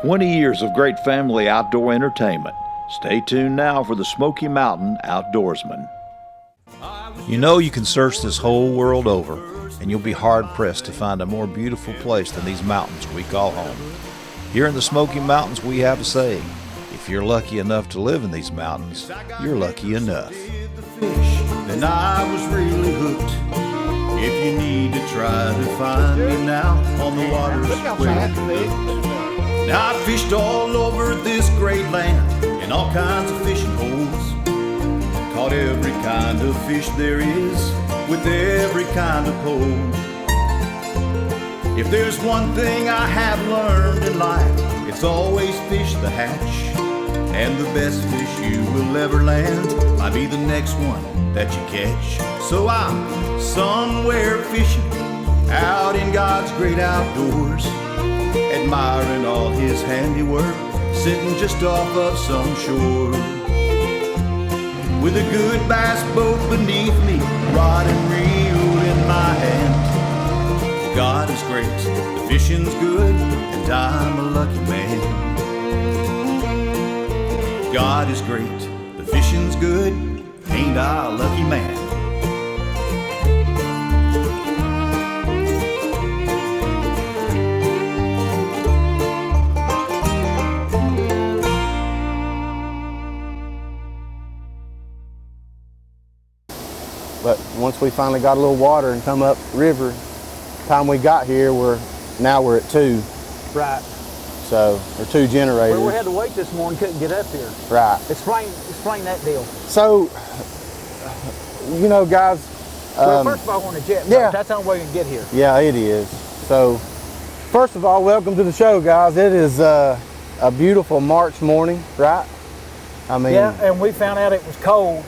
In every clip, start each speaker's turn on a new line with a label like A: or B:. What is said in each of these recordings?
A: 20 years of great family outdoor entertainment. Stay tuned now for the Smoky Mountain Outdoorsman.
B: You know, you can search this whole world over, and you'll be hard-pressed to find a more beautiful place than these mountains we call home. Here in the Smoky Mountains, we have a saying: if you're lucky enough to live in these mountains, you're lucky enough.
C: Then I was really hooked. If you need to try to find me now on the waters now I fished all over this great land in all kinds of fishing holes. Caught every kind of fish there is with every kind of pole. If there's one thing I have learned in life, it's always fish the hatch. And the best fish you will ever land might be the next one that you catch. So I'm somewhere fishing out in God's great outdoors, admiring all his handiwork, sitting just off of some shore. With a good bass boat beneath me, rod and reel in my hand. God is great, the fishing's good, and I'm a lucky man. God is great, the fishing's good, ain't I a lucky man?
D: But once we finally got a little water and come up river, time we got here, we're at 2.
E: Right.
D: So, or 2 generators.
E: Well, we had to wait this morning, couldn't get up here.
D: Right.
E: Explain that deal.
D: So, you know, guys.
E: Well, first of all, on a jet boat,
D: yeah.
E: That's the only way you can get here.
D: Yeah, it is. So, first of all, welcome to the show, guys. It is a beautiful March morning, right? I mean.
E: Yeah, and we found out it was cold.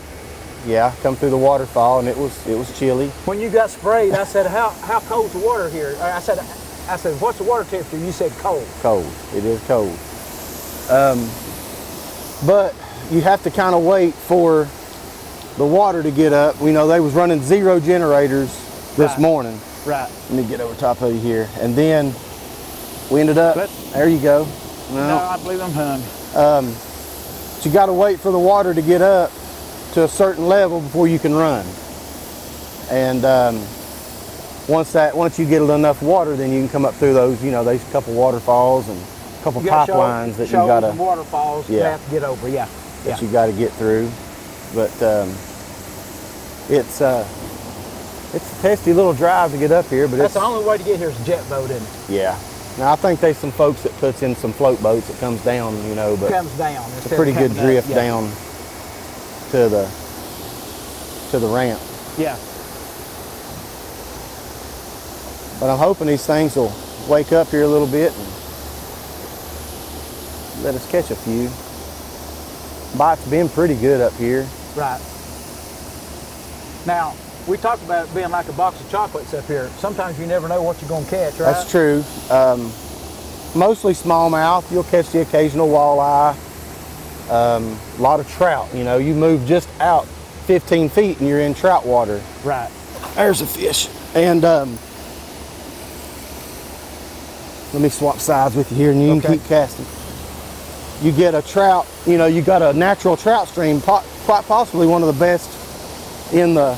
D: Yeah, come through the waterfall, and it was chilly.
E: When you got sprayed, I said, how cold's the water here? I said, what's the water temperature? You said cold.
D: Cold. It is cold. But you have to kind of wait for the water to get up. We know they was running 0 generators this morning.
E: Right.
D: Let me get over top of you here. And then we ended up, there you go.
E: No, I believe I'm hung.
D: But you got to wait for the water to get up to a certain level before you can run. And once you get enough water, then you can come up through those, you know, there's a couple waterfalls and a couple pipelines that you gotta,
E: waterfalls you have to get over,
D: that you gotta get through. But it's a testy little drive to get up here, but
E: that's the only way to get here is a jet boat, isn't it?
D: Yeah. Now I think there's some folks that puts in some float boats that comes down, you know, but
E: comes down.
D: It's a pretty good drift down to the ramp.
E: Yeah.
D: But I'm hoping these things will wake up here a little bit and let us catch a few. Bite's been pretty good up here.
E: Right. Now, we talked about it being like a box of chocolates up here. Sometimes you never know what you're going to catch, right?
D: That's true. Mostly smallmouth. You'll catch the occasional walleye. A lot of trout. You know, you move just out 15 feet and you're in trout water.
E: Right.
D: There's a fish. And let me swap sides with you here and you can keep casting. You get a trout, you know, you got a natural trout stream, quite possibly one of the best in the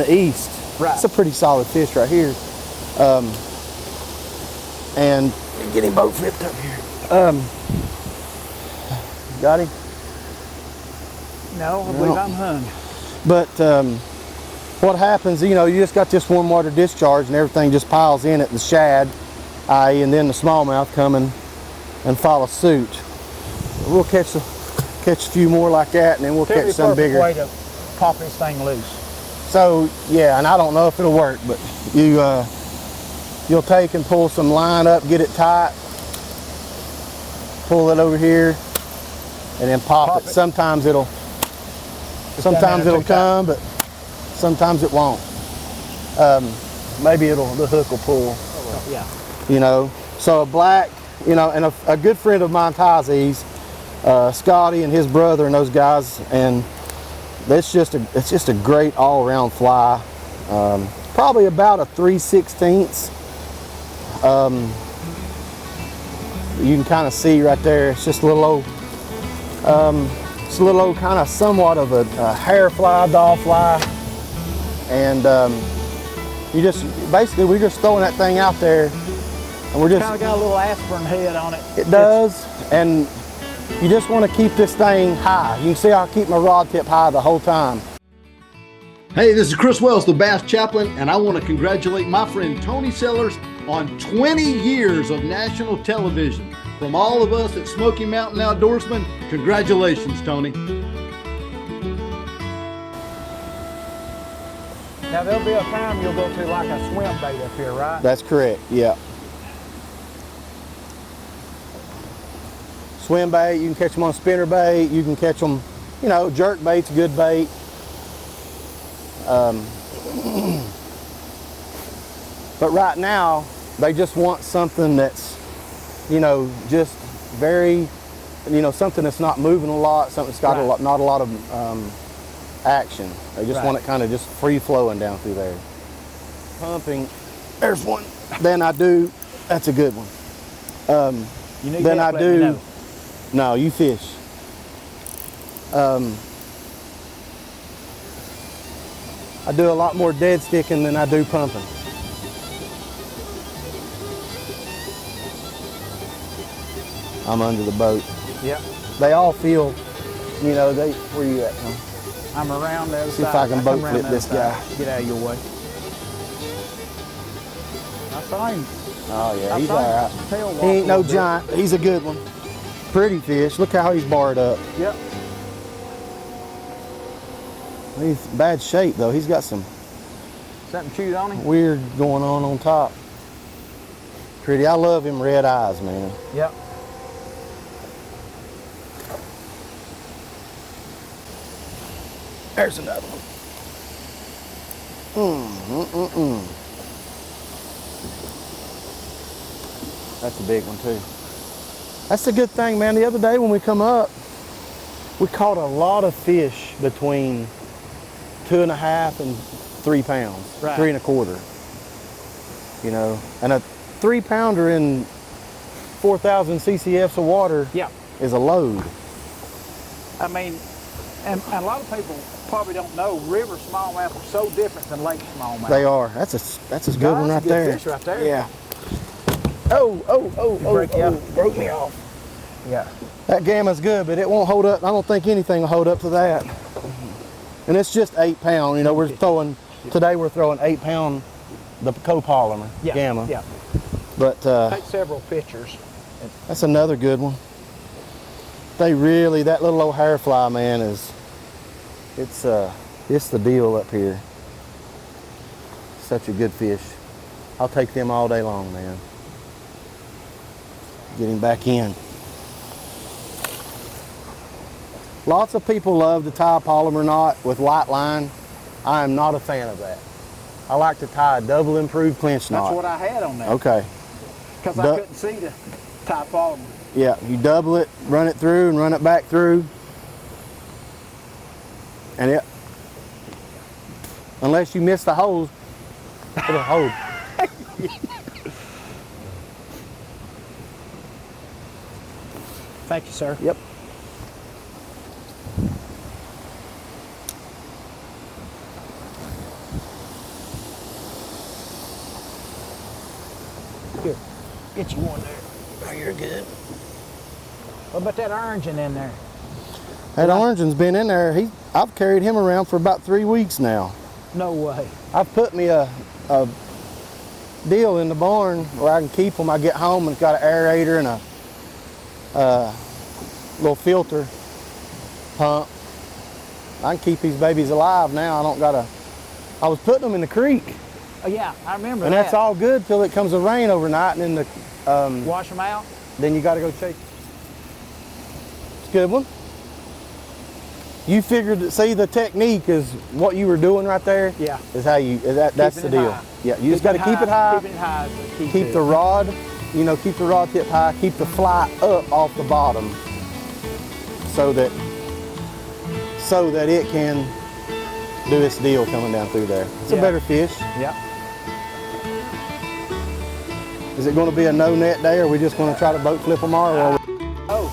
D: east.
E: Right.
D: It's a pretty solid fish right here. And get him boat flipped up here. Got him?
E: No, I believe I'm hung.
D: But what happens, you know, you just got this warm water discharge and everything just piles in at the shad, and then the smallmouth come and follow suit. We'll catch a few more like that, and then we'll catch some bigger.
E: Way to pop this thing loose.
D: So yeah, and I don't know if it'll work, but you'll take and pull some line up, get it tight, pull it over here, and then pop it. Sometimes it'll come, but sometimes it won't. Maybe the hook will pull.
E: Yeah.
D: You know, so a black, you know, and a good friend of mine ties these, Scotty and his brother and those guys, and it's just a great all-around fly. Probably about a 3/16. You can kind of see right there, it's just a little old, it's a little old kind of somewhat of a hair fly, doll fly. And you just, basically we're just throwing that thing out there and we're just.
E: Kind of got a little aspirin head on it.
D: It does, and you just want to keep this thing high. You can see I keep my rod tip high the whole time.
F: Hey, this is Chris Wells, the Bass Chaplain, and I want to congratulate my friend Tony Sellars on 20 years of national television. From all of us at Smoky Mountain Outdoorsman, congratulations, Tony.
E: Now there'll be a time you'll go to like a swim bait up here, right?
D: That's correct, yeah. Swim bait, you can catch them on spinner bait, you can catch them, you know, jerk bait's a good bait. But right now, they just want something that's, you know, just very, you know, something that's not moving a lot, something that's got a lot, not a lot of action. They just want it kind of just free flowing down through there. Pumping, there's one. Then I do, that's a good one.
E: You need
D: then
E: help,
D: I
E: let me
D: do,
E: know.
D: no, you fish. I do a lot more dead sticking than I do pumping. I'm under the boat.
E: Yep.
D: They all feel, you know, they, where you at, Tom?
E: I'm around the other
D: See
E: side.
D: if I can boat
E: come around
D: flip
E: the other
D: this
E: side.
D: guy.
E: Get out of your way. I saw him.
D: Oh yeah,
E: I
D: he's
E: saw him.
D: all right.
E: Tail walk
D: He ain't
E: a
D: no
E: little bit.
D: giant, he's a good one. Pretty fish, look how he's barred up.
E: Yep.
D: He's in bad shape though, he's got some
E: Something chewed on him?
D: weird going on top. Pretty, I love him red eyes, man.
E: Yep.
D: There's another one. That's a big one too. That's a good thing, man. The other day when we come up, we caught a lot of fish between 2.5 and 3 pounds,
E: Right.
D: 3 1/4. You know, and a 3 pounder in 4,000 ccfs of water
E: Yep.
D: is a load.
E: I mean, and a lot of people probably don't know river smallmouth are so different than lake smallmouth.
D: They are. That's a good one right
E: That's a good
D: there.
E: fish right there.
D: Yeah. Oh,
E: Break you up.
D: broke me off.
E: Yeah.
D: That gamma's good, but it won't hold up. I don't think anything will hold up to that. And it's just 8 pound. You know, we're throwing, today we're throwing 8 pound, the copolymer
E: Yeah.
D: gamma.
E: Yeah.
D: But
E: Take several pictures.
D: that's another good one. They really, that little old hair fly, man, it's the deal up here. Such a good fish. I'll take them all day long, man. Get him back in. Lots of people love to tie a polymer knot with white line. I am not a fan of that. I like to tie a double improved clinch knot.
E: That's what I had on there.
D: Okay.
E: Because I couldn't see the top polymer.
D: Yeah, you double it, run it through and run it back through. And it, unless you miss the holes, it'll hold.
E: Thank you, sir.
D: Yep.
E: Here, get you one there.
D: Oh, you're good.
E: What about that orange in there?
D: That orange one's been in there. I've carried him around for about 3 weeks now.
E: No way.
D: I've put me a deal in the barn where I can keep them. I get home and it's got an aerator and a little filter pump. I can keep these babies alive now. I was putting them in the creek.
E: Oh, yeah, I remember
D: And
E: that.
D: that's all good till it comes a rain overnight, and then
E: Wash them out?
D: then you got to go chase. It's a good one. You figured, see, the technique is what you were doing right there.
E: Yeah.
D: Is how you, that's the
E: Keeping it
D: deal.
E: high.
D: Yeah, you just got to keep it high.
E: Keep it high. is the key
D: Keep
E: to
D: the
E: it.
D: rod, you know, keep the rod tip high, keep the fly up off the bottom so that it can do its deal coming down through there. It's a
E: Yeah.
D: better fish.
E: Yep.
D: Is it going to be a no net day, or are we just going to try to boat flip them all? Or
E: Oh.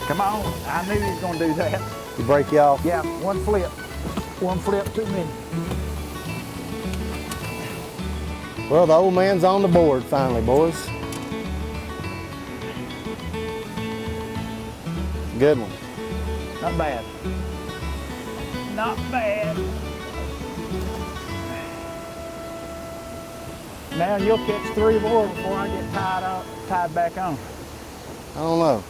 E: Come on, I knew he was going to do that.
D: you break you off?
E: Yeah, one flip. One flip too many.
D: Well, the old man's on the board finally, boys. Good one.
E: Not bad. Not bad. Now you'll catch 3 more before I get tied back on.
D: I don't know.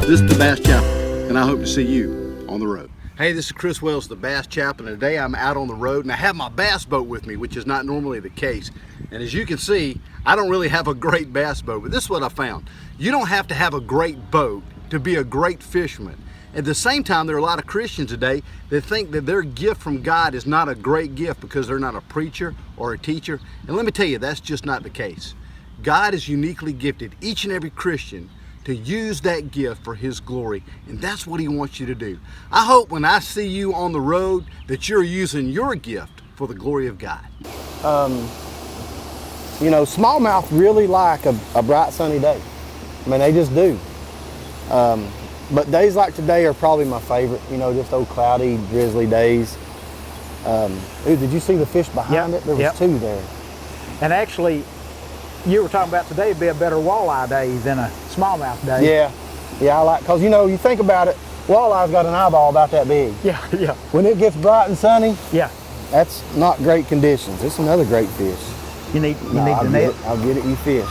F: This is the Bass Chaplain, and I hope to see you on the road. Hey, this is Chris Wells, the Bass Chaplain, and today I'm out on the road, and I have my bass boat with me, which is not normally the case. And as you can see, I don't really have a great bass boat, but this is what I found. You don't have to have a great boat to be a great fisherman. At the same time, there are a lot of Christians today that think that their gift from God is not a great gift because they're not a preacher or a teacher. And let me tell you, that's just not the case. God has uniquely gifted each and every Christian to use that gift for His glory, and that's what He wants you to do. I hope when I see you on the road that you're using your gift for the glory of God.
D: You know, smallmouth really like a bright sunny day. I mean, they just do. But days like today are probably my favorite, you know, just old cloudy, drizzly days. Ooh, did you see the fish behind it? There was 2 there.
E: And actually, you were talking about today would be a better walleye day than a smallmouth day.
D: Yeah, I like, because you know, you think about it, walleye's got an eyeball about that big.
E: Yeah.
D: When it gets bright and sunny,
E: Yeah.
D: that's not great conditions. It's another great fish.
E: You need the net.
D: I'll get it, you fish.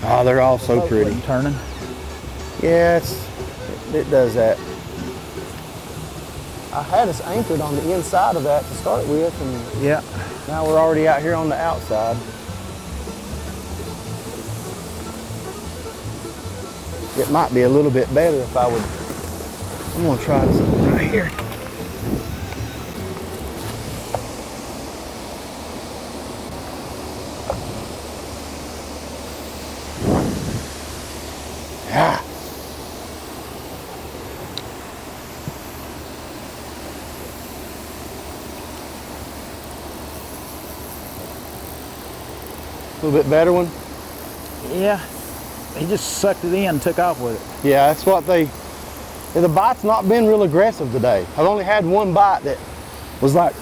D: Oh, they're all so pretty.
E: Turning.
D: Yeah, it does that. I had us anchored on the inside of that to start with, and
E: Yeah.
D: now we're already out here on the outside. It might be a little bit better if I would. I'm gonna try this right here. Ah. A little bit better one.
E: Yeah. He just sucked it in and took off with it.
D: Yeah, that's what the bite's not been real aggressive today. I've only had one bite that was like,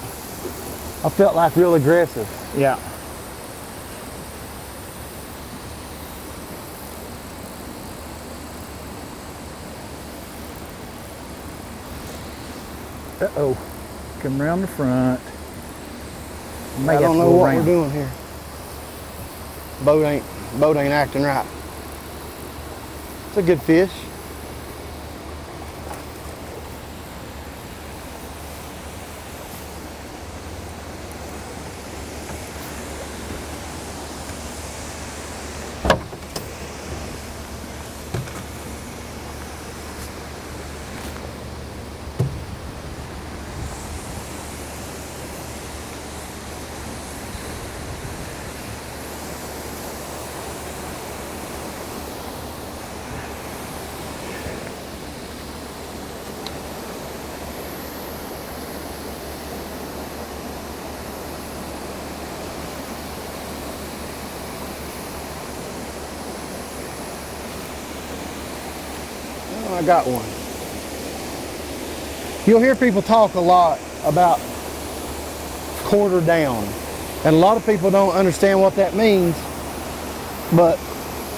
D: I felt like real aggressive.
E: Yeah. Uh-oh. Come around the front.
D: I don't know what we're doing here. Boat ain't acting right. It's a good fish. I got one. You'll hear people talk a lot about quarter down, and a lot of people don't understand what that means, but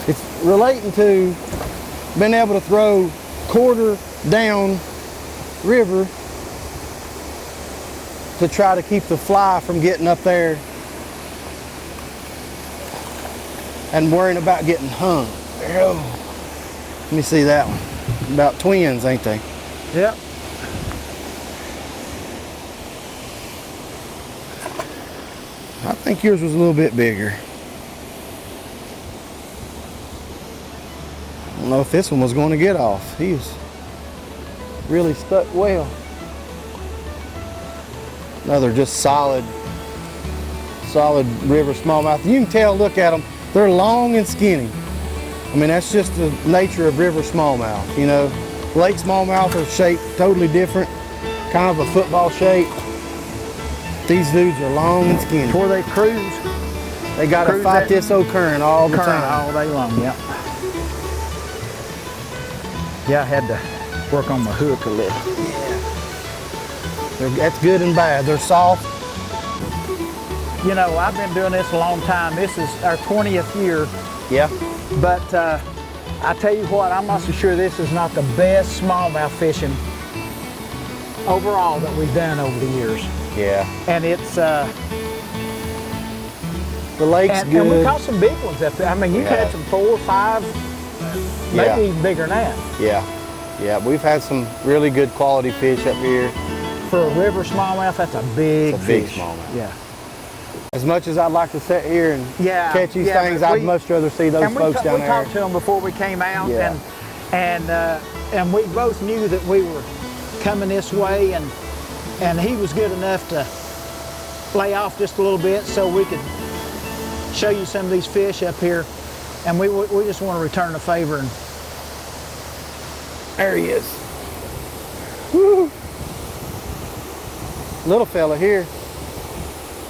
D: it's relating to being able to throw quarter down river to try to keep the fly from getting up there and worrying about getting hung. Let me see that one. About twins, ain't they?
E: Yep.
D: I think yours was a little bit bigger. don't know if this one was going to get off. He was really stuck well. Another just solid river smallmouth. You can tell, look at them, they're long and skinny. I mean, that's just the nature of river smallmouth, you know. Lake smallmouth are shaped totally different, kind of a football shape. These dudes are long and skinny.
E: Before they cruise,
D: they got to fight this old current all the time.
E: All day long, yeah. Yeah, I had to work on my hook a little.
D: Yeah. That's good and bad. They're soft.
E: You know, I've been doing this a long time. This is our 20th year.
D: Yeah.
E: But I tell you what, I'm not so sure this is not the best smallmouth fishing overall that we've done over the years.
D: Yeah.
E: And it's
D: the lake's good.
E: And we caught some big ones up there. I mean, you catch them 4, 5, maybe even bigger than that.
D: Yeah. Yeah, we've had some really good quality fish up here.
E: For a river smallmouth, that's a big
D: big
E: fish.
D: smallmouth.
E: Yeah.
D: As much as I'd like to sit here and catch these things, I'd much rather see those folks down there.
E: We talked to them before we came out, and we both knew that we were coming this way, and he was good enough to lay off just a little bit so we could show you some of these fish up here, and we just want to return the favor. And
D: there he is. Woo. Little fella here.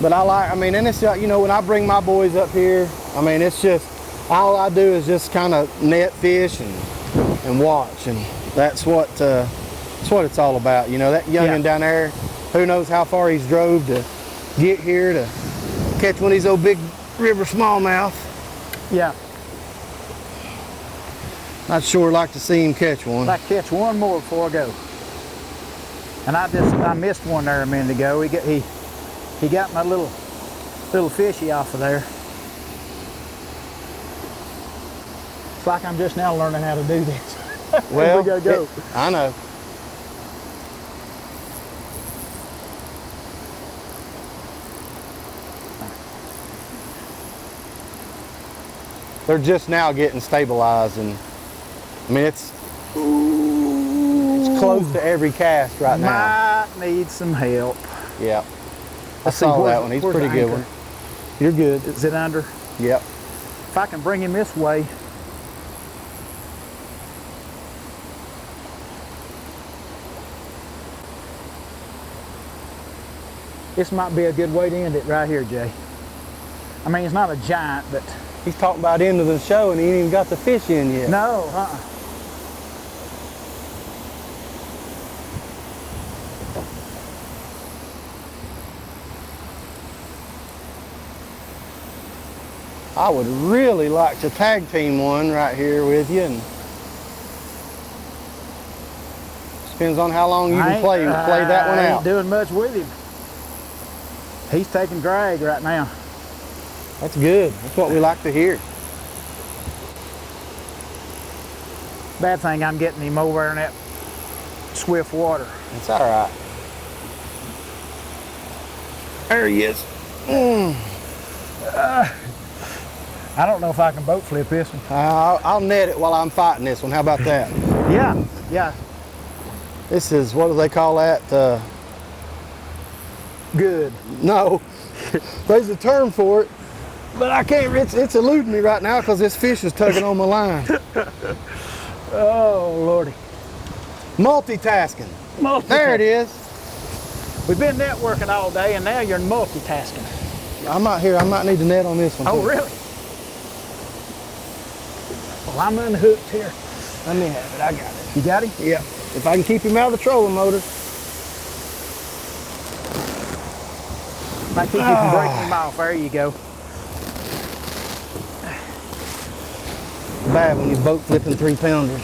D: But I mean, and it's, you know, when I bring my boys up here, I mean, it's just, all I do is just kind of net fish and watch, and that's what it's all about. You know, that youngin' down there, who knows how far he's drove to get here to catch one of these old big river smallmouth.
E: Yeah.
D: I'd sure like to see him catch one.
E: I'd like to catch one more before I go. And I missed one there a minute ago. He got my little fishy off of there. It's like I'm just now learning how to do this.
D: Well,
E: we gotta go.
D: I know. They're just now getting stabilized, and I mean it's close to every cast right now.
E: Might need some help.
D: Yeah. I saw that one. He's a pretty good one.
E: You're good. Is it under?
D: Yep.
E: If I can bring him this way. This might be a good way to end it right here, Jay. I mean, it's not a giant, but...
D: He's talking about end of the show and he ain't even got the fish in yet.
E: No,
D: I would really like to tag team one right here with you, and depends on how long you can play that one out.
E: I ain't doing much with him. He's taking drag right now.
D: That's good. That's what we like to hear.
E: Bad thing I'm getting him over in that swift water.
D: It's all right. There he is.
E: I don't know if I can boat flip this one.
D: I'll net it while I'm fighting this one. How about that?
E: Yeah, yeah.
D: This is, what do they call that?
E: Good.
D: No, there's a term for it, but I can't, it's eluding me right now because this fish is tugging on my line.
E: Oh, Lordy.
D: Multitasking. There it is.
E: We've been networking all day and now you're multitasking.
D: I might need to net on this one.
E: Oh, really? Well, I'm unhooked here.
D: Let me have it, I got it.
E: You got him?
D: Yeah, if I can keep him out of the trolling motor.
E: I keep you from breaking him off. There you go.
D: Bad when you boat flipping 3-pounders.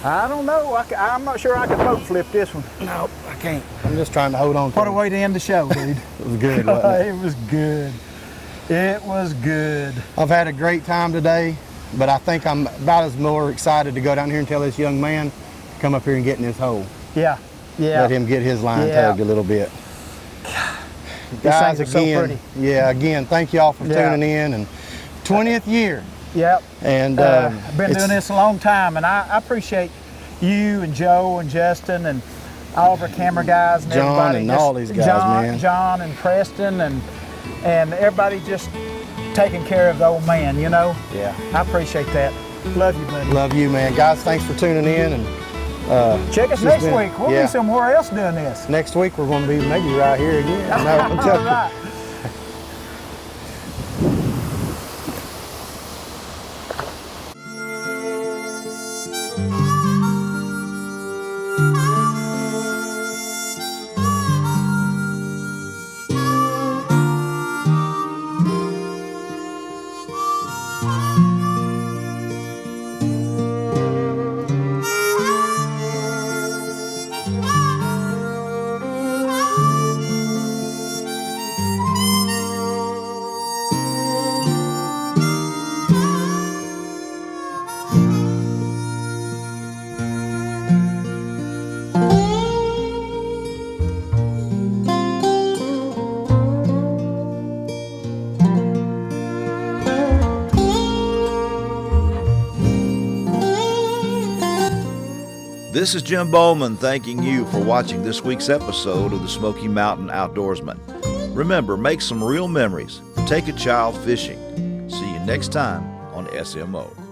E: I don't know. I'm not sure I can boat flip this one.
D: No, I can't. I'm just trying to hold on to
E: What a
D: it.
E: way to end the show, dude.
D: It was good, wasn't it?
E: It was good. It was good.
D: I've had a great time today, but I think I'm about as more excited to go down here and tell this young man to come up here and get in his hole.
E: Yeah, yeah.
D: Let him get his line tugged a little bit.
E: Guys, again, so pretty.
D: Yeah, again, thank you all for tuning in. And 20th year.
E: Yep.
D: And
E: I've been doing this a long time, and I appreciate you and Joe and Justin and all of our camera guys and
D: John
E: everybody.
D: and all these guys, man.
E: John and Preston and everybody just taking care of the old man, you know?
D: Yeah.
E: I appreciate that. Love you, buddy.
D: Love you, man. Guys, thanks for tuning in. And
E: check us next week. We'll be somewhere else doing this.
D: Next week we're going to be maybe right here again. No, I'm
E: All
D: joking.
E: right.
B: This is Jim Bowman thanking you for watching this week's episode of the Smoky Mountain Outdoorsman. Remember, make some real memories. Take a child fishing. See you next time on SMO.